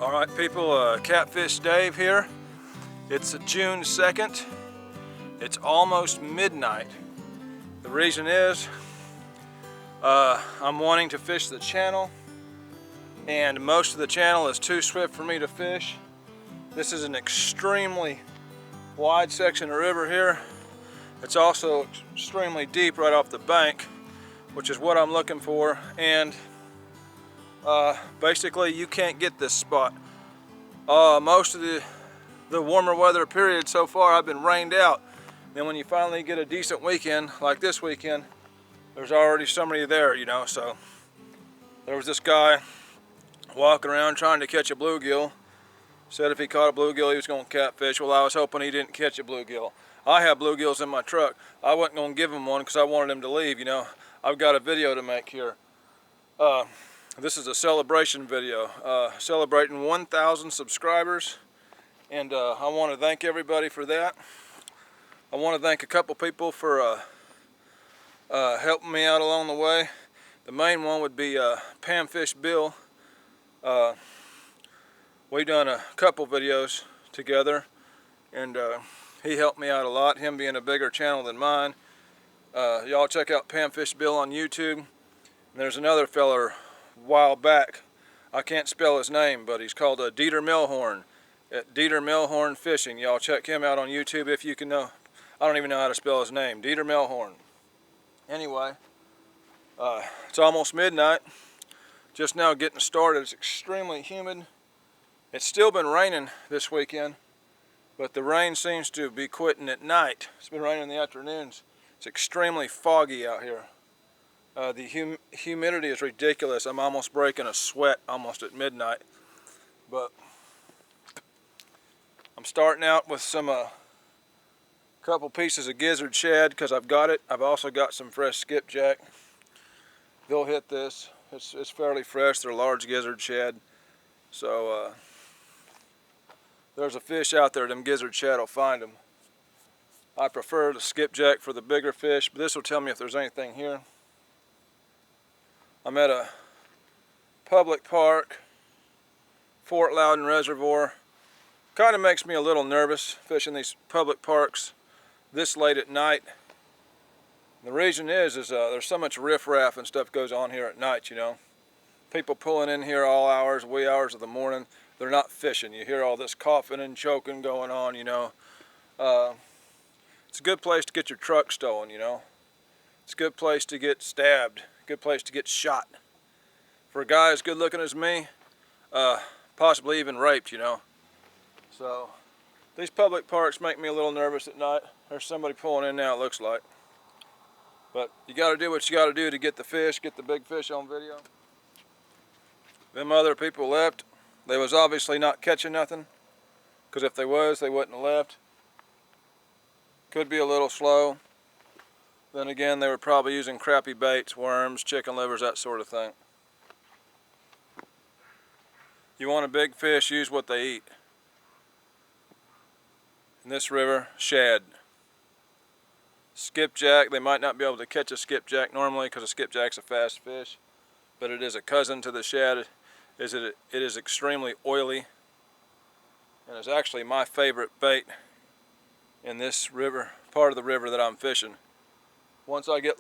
Alright people, Catfish Dave here. It's June 2nd. It's almost midnight. The reason is I'm wanting to fish the channel, and most of the channel is too swift for me to fish. This is an extremely wide section of river here. It's also extremely deep right off the bank, which is what I'm looking for, and basically you can't get this spot. Most of the warmer weather period so far I've been rained out. Then when you finally get a decent weekend like this weekend, there's already somebody there, you know. So there was this guy walking around trying to catch a bluegill. Said if he caught a bluegill he was going to catfish. Well, I was hoping he didn't catch a bluegill. I have bluegills in my truck. I wasn't going to give him one because I wanted him to leave, you know. I've got a video to make here. This is a celebration video, celebrating 1,000 subscribers, and I want to thank everybody for that. I want to thank a couple people for helping me out along the way. The main one would be Panfish Bill. We've done a couple videos together, and he helped me out a lot, him being a bigger channel than mine. Y'all check out Panfish Bill on YouTube. And there's another feller a while back, I can't spell his name, but he's called Dieter Milhorn at Dieter Milhorn Fishing. Y'all check him out on YouTube if you can know. I don't even know how to spell his name. Dieter Milhorn. Anyway, it's almost midnight. Just now getting started. It's extremely humid. It's still been raining this weekend, but the rain seems to be quitting at night. It's been raining in the afternoons. It's extremely foggy out here. The humidity is ridiculous. I'm almost breaking a sweat almost at midnight. But I'm starting out with some couple pieces of gizzard shad because I've got it. I've also got some fresh skipjack. They'll hit this. It's fairly fresh. They're large gizzard shad. So there's a fish out there. Them gizzard shad will find them. I prefer the skipjack for the bigger fish, but this will tell me if there's anything here. I'm at a public park, Fort Loudon Reservoir. Kind of makes me a little nervous fishing these public parks this late at night. The reason is there's so much riffraff and stuff goes on here at night, you know. People pulling in here all hours, wee hours of the morning. They're not fishing. You hear all this coughing and choking going on, you know. It's a good place to get your truck stolen, you know. It's a good place to get stabbed. Good place to get shot. For a guy as good looking as me, possibly even raped, you know. So these public parks make me a little nervous at night. There's somebody pulling in now, it looks like. But you got to do what you got to do to get the fish, get the big fish on video. Them other people left. They was obviously not catching nothing, because if they was, they wouldn't have left. Could be a little slow. Then again, they were probably using crappy baits, worms, chicken livers, that sort of thing. You want a big fish, use what they eat. In this river, shad. Skipjack, they might not be able to catch a skipjack normally because a skipjack's a fast fish, but it is a cousin to the shad. It is extremely oily, and it's actually my favorite bait in this river, part of the river that I'm fishing. Once I get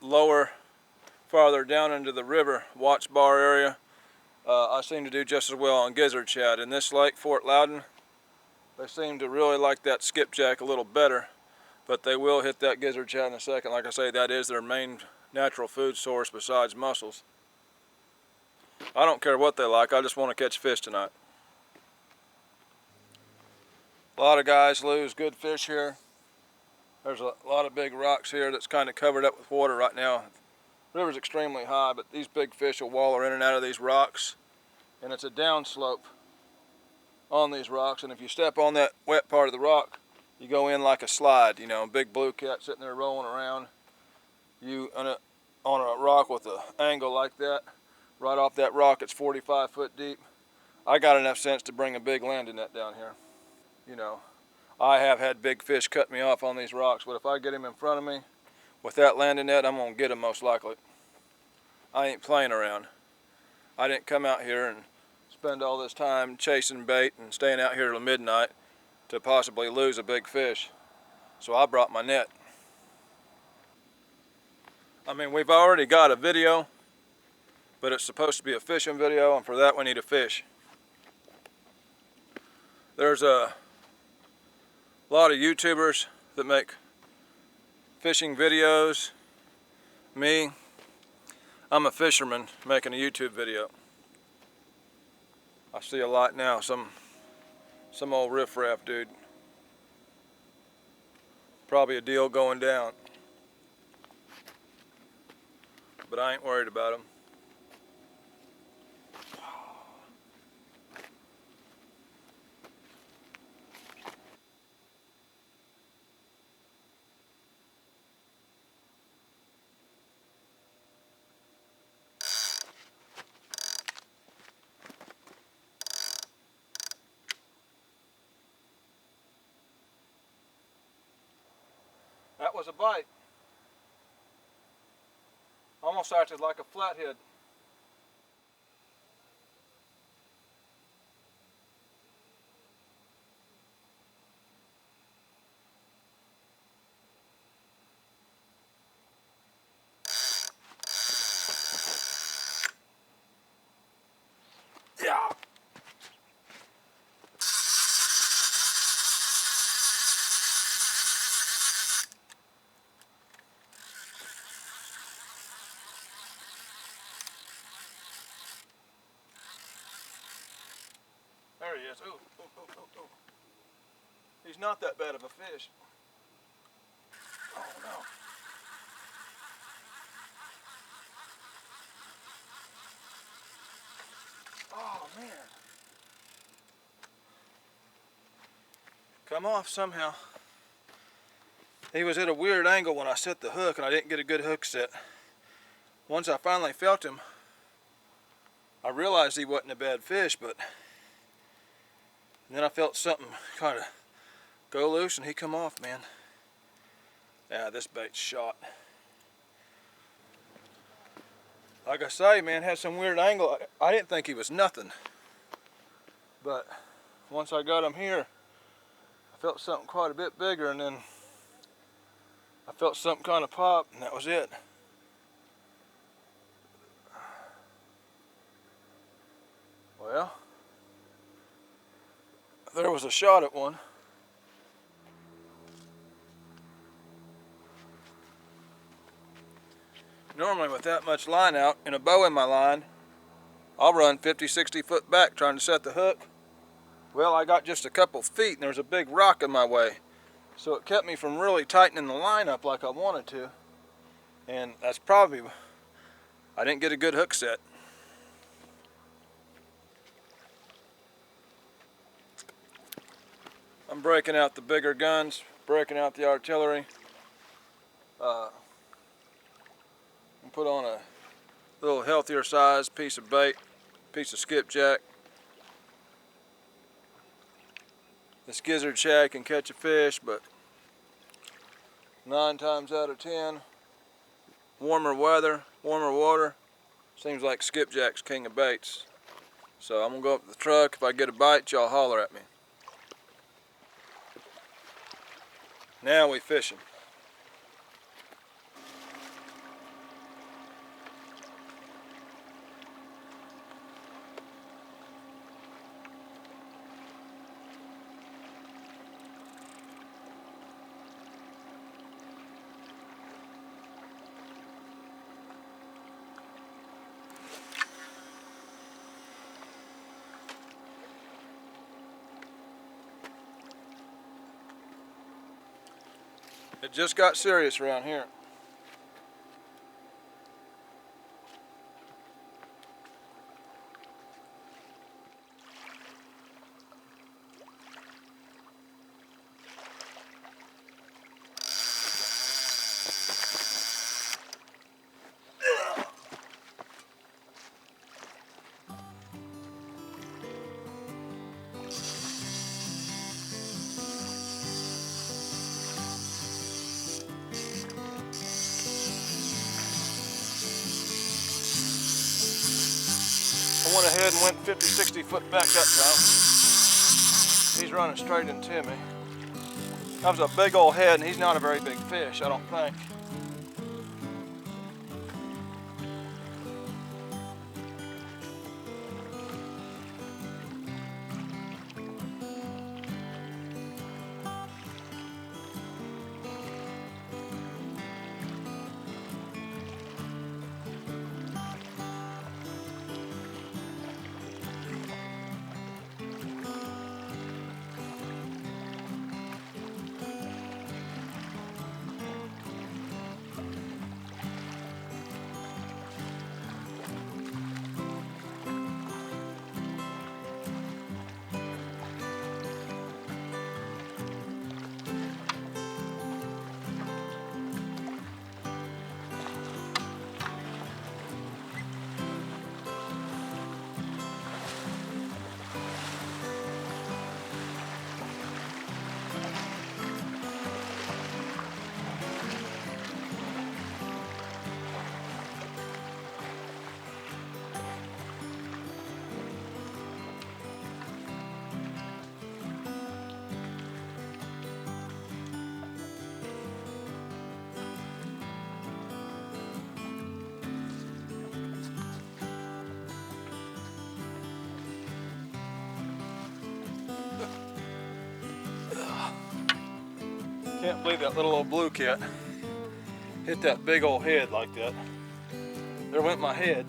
lower, farther down into the river, watch bar area, I seem to do just as well on gizzard shad. In this lake, Fort Loudon, they seem to really like that skipjack a little better, but they will hit that gizzard shad in a second. Like I say, that is their main natural food source besides mussels. I don't care what they like, I just want to catch fish tonight. A lot of guys lose good fish here. There's a lot of big rocks here that's kind of covered up with water right now. The river's extremely high, but these big fish will waller in and out of these rocks. And it's a downslope on these rocks, and if you step on that wet part of the rock, you go in like a slide, you know, big blue cat sitting there rolling around. You on a rock with an angle like that, right off that rock, it's 45 foot deep. I got enough sense to bring a big landing net down here. You know, I have had big fish cut me off on these rocks, but if I get him in front of me with that landing net, I'm gonna get him most likely. I ain't playing around. I didn't come out here and spend all this time chasing bait and staying out here till midnight to possibly lose a big fish. So I brought my net. I mean, we've already got a video, but it's supposed to be a fishing video, and for that we need a fish. There's a lot of YouTubers that make fishing videos. Me, I'm a fisherman making a YouTube video. I see a lot now, some old riffraff dude. Probably a deal going down. But I ain't worried about him. That was a bite. Almost acted like a flathead. Yeah. There he is. Ooh, ooh, ooh, ooh, ooh. He's not that bad of a fish. Oh no. Oh man. Come off somehow. He was at a weird angle when I set the hook and I didn't get a good hook set. Once I finally felt him, I realized he wasn't a bad fish, but then I felt something kind of go loose and he come off, man. Yeah, this bait's shot. Like I say, man, had some weird angle. I didn't think he was nothing. But once I got him here, I felt something quite a bit bigger, and then I felt something kind of pop, and that was it. Well, there was a shot at one. Normally with that much line out and a bow in my line, I'll run 50, 60 foot back trying to set the hook. Well, I got just a couple feet and there was a big rock in my way. So it kept me from really tightening the line up like I wanted to. And that's probably, I didn't get a good hook set. I'm breaking out the bigger guns, breaking out the artillery. Put on a little healthier size piece of bait, piece of skipjack. This gizzard shad can catch a fish, but 9 times out of 10, warmer weather, warmer water, seems like skipjack's king of baits. So I'm gonna go up to the truck. If I get a bite, y'all holler at me. Now we fishing. It just got serious around here. I went ahead and went 50, 60 foot back that time. He's running straight into me. That was a big old head, and he's not a very big fish, I don't think. Can't believe that little old blue cat hit that big old head like that. There went my head.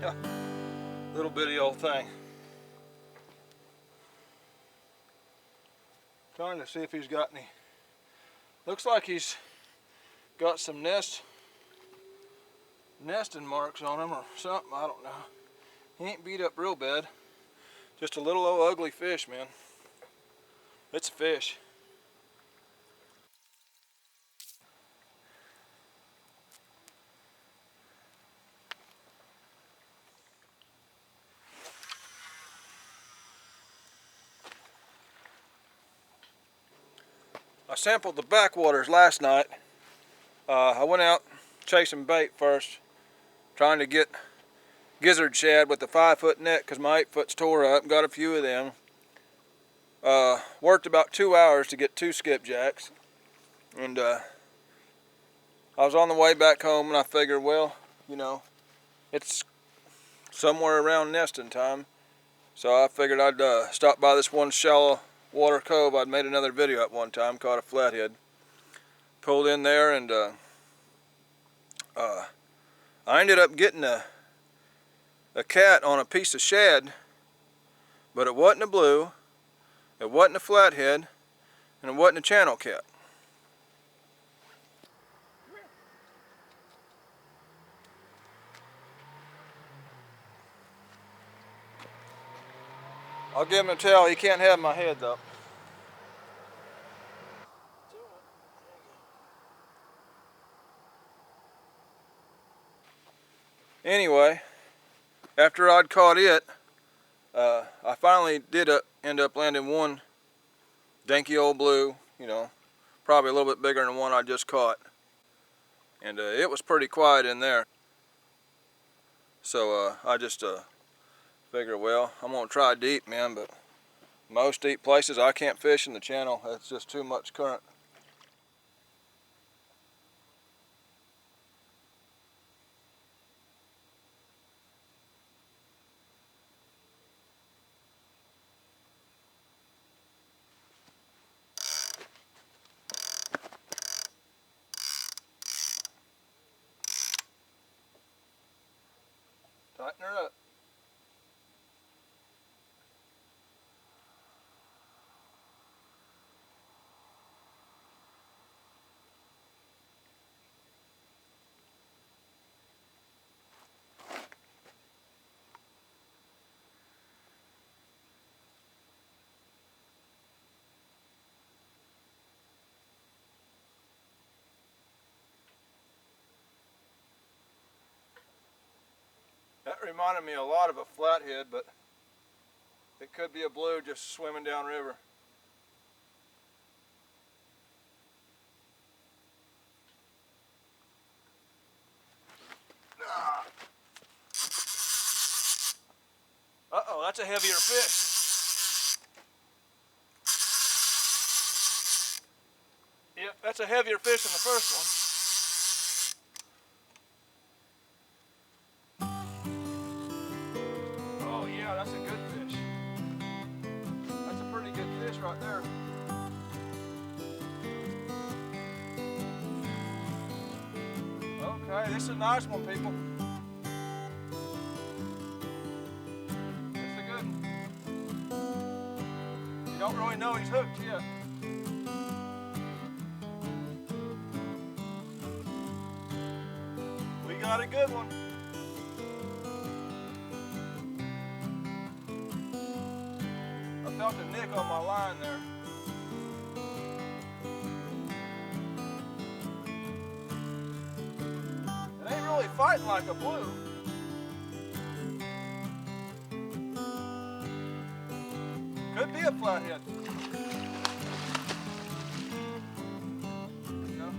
Yeah, little bitty old thing. Trying to see if he's got any. Looks like he's got some nesting marks on him or something, I don't know. He ain't beat up real bad. Just a little old ugly fish, man. It's a fish. I sampled the backwaters last night. I went out chasing bait first, trying to get gizzard shad with the 5-foot net because my 8-foot's tore up. Got a few of them. Worked about 2 hours to get 2 skipjacks, and I was on the way back home, and I figured, well, you know, it's somewhere around nesting time, so I figured I'd stop by this one shallow water cove. I'd made another video at one time, caught a flathead. Pulled in there, and I ended up getting a cat on a piece of shad, but it wasn't a blue, it wasn't a flathead, and it wasn't a channel cat. I'll give him a tell, he can't have my head though. Anyway, after I'd caught it, I finally did end up landing one dinky old blue, you know, probably a little bit bigger than the one I just caught. And it was pretty quiet in there. So I just figured, well, I'm gonna try deep, man, but most deep places I can't fish in the channel. It's just too much current. Tighten her up. That reminded me a lot of a flathead, but it could be a blue just swimming downriver. Oh, that's a heavier fish. Yep, that's a heavier fish than the first one. Oh yeah, that's a good fish. That's a pretty good fish right there. Okay, this is a nice one, people. This is a good one. You don't really know he's hooked yet. We got a good one. I felt a nick on my line there. It ain't really fighting like a blue. Could be a flathead. No.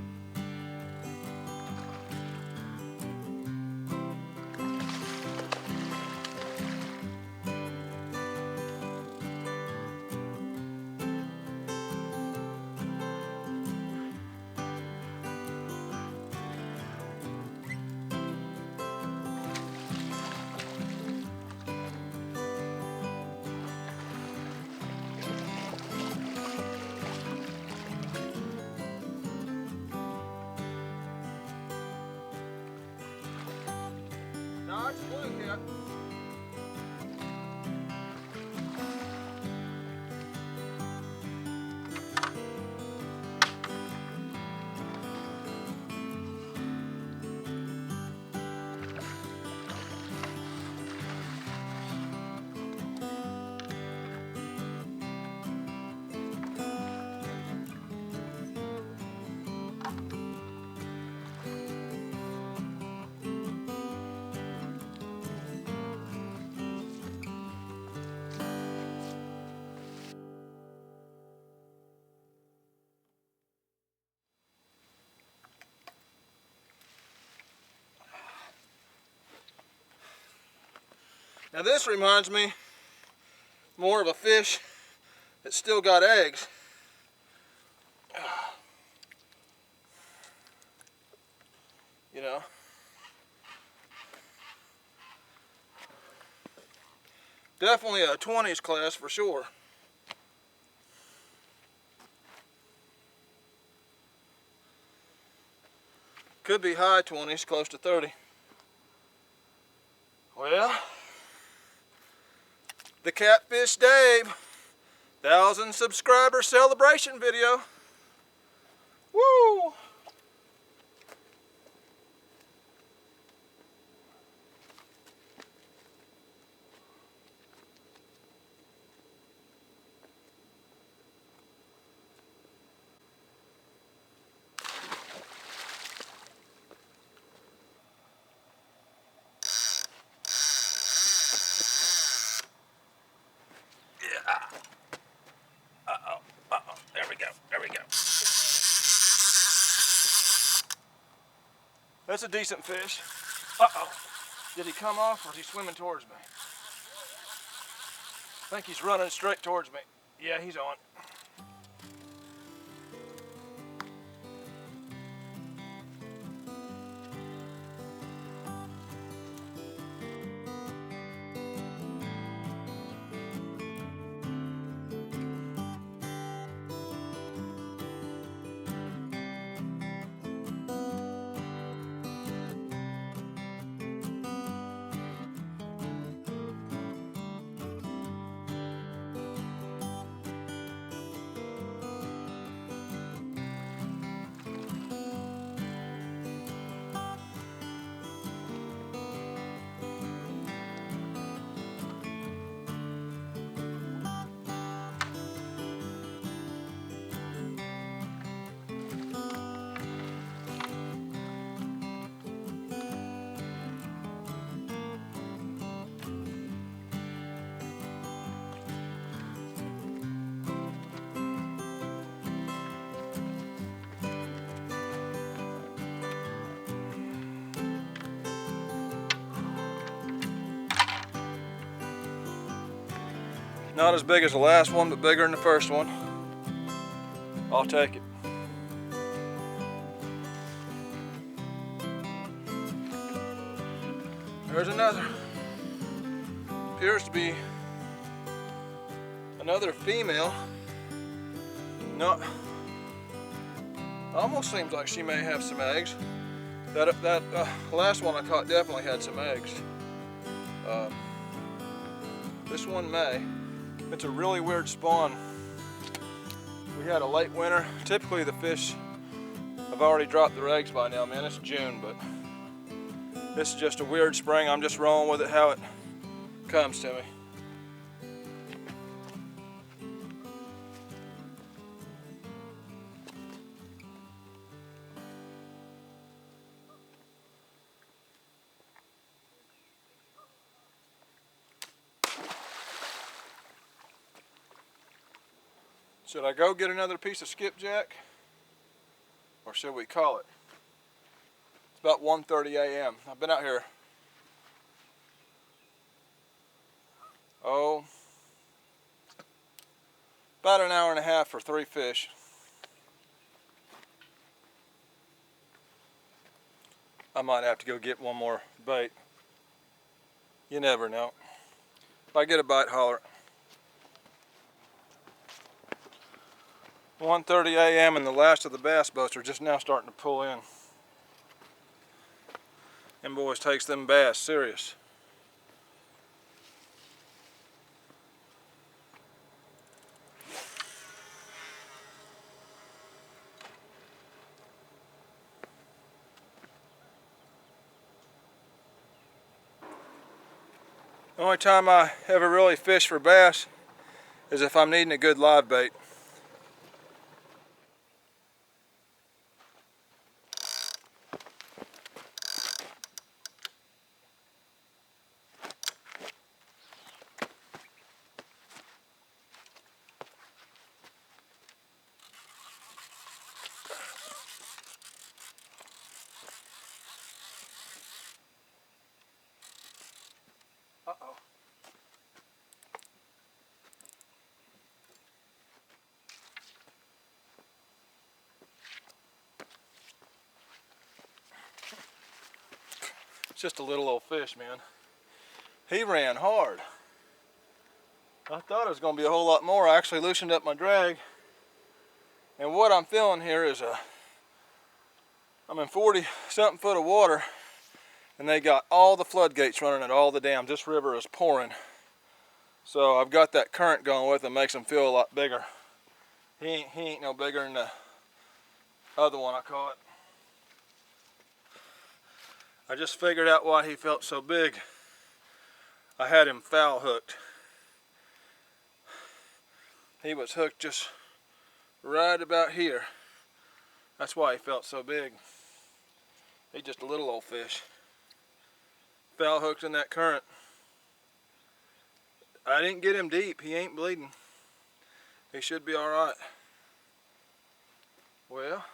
No, it's blue cat. Now this reminds me more of a fish that's still got eggs. You know. Definitely a 20s class for sure. Could be high 20s, close to 30. Well, the Catfish Dave 1,000 subscriber celebration video. Woo! There we go, there we go. That's a decent fish. Uh-oh. Did he come off or is he swimming towards me? I think he's running straight towards me. Yeah, he's on. Not as big as the last one, but bigger than the first one. I'll take it. There's another. Appears to be another female. No, almost seems like she may have some eggs. That last one I caught definitely had some eggs. This one may. It's a really weird spawn. We had a late winter. Typically the fish have already dropped their eggs by now, man. It's June, but this is just a weird spring. I'm just rolling with it how it comes to me. Should I go get another piece of skipjack, or should we call it? It's about 1:30 a.m. I've been out here, about an hour and a half for 3 fish. I might have to go get one more bait. You never know. If I get a bite, holler. 1:30 a.m. and the last of the bass boats are just now starting to pull in. Them boys takes them bass serious. The only time I ever really fish for bass is if I'm needing a good live bait. Uh-oh. It's just a little old fish, man. He ran hard. I thought it was going to be a whole lot more. I actually loosened up my drag. And what I'm feeling here is I'm in 40-something foot of water, and they got all the floodgates running at all the dams. This river is pouring. So I've got that current going with him, makes him feel a lot bigger. He ain't no bigger than the other one I caught. I just figured out why he felt so big. I had him foul hooked. He was hooked just right about here. That's why he felt so big. He's just a little old fish. Foul hooked in that current. I didn't get him deep. He ain't bleeding. He should be alright. Well,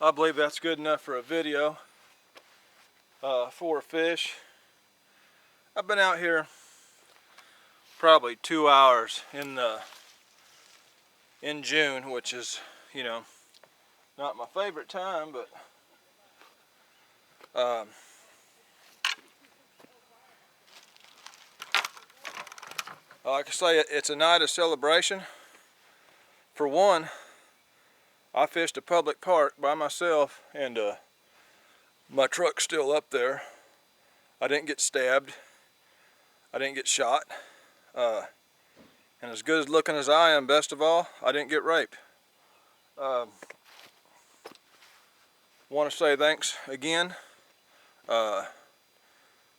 I believe that's good enough for a video for a fish. I've been out here probably 2 hours in June, which is, you know, not my favorite time, but like I say, it's a night of celebration. For one, I fished a public park by myself, and my truck's still up there. I didn't get stabbed. I didn't get shot. And as good as looking as I am, best of all, I didn't get raped. Want to say thanks again to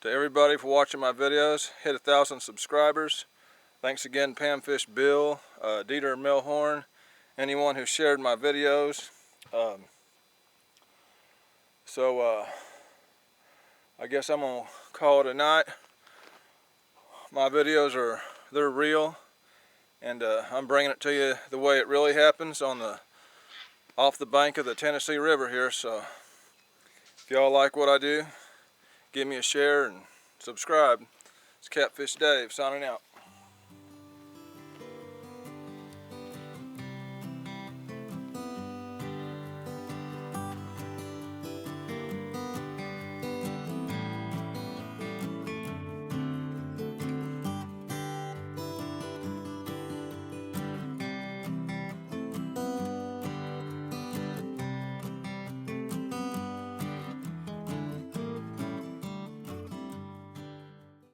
everybody for watching my videos. Hit 1,000 subscribers. Thanks again, Panfish Bill, Dieter Milhorn, anyone who shared my videos. I guess I'm gonna call it a night. My videos are they're real, and I'm bringing it to you the way it really happens off the bank of the Tennessee River here. So if y'all like what I do, give me a share and subscribe. It's Catfish Dave signing out.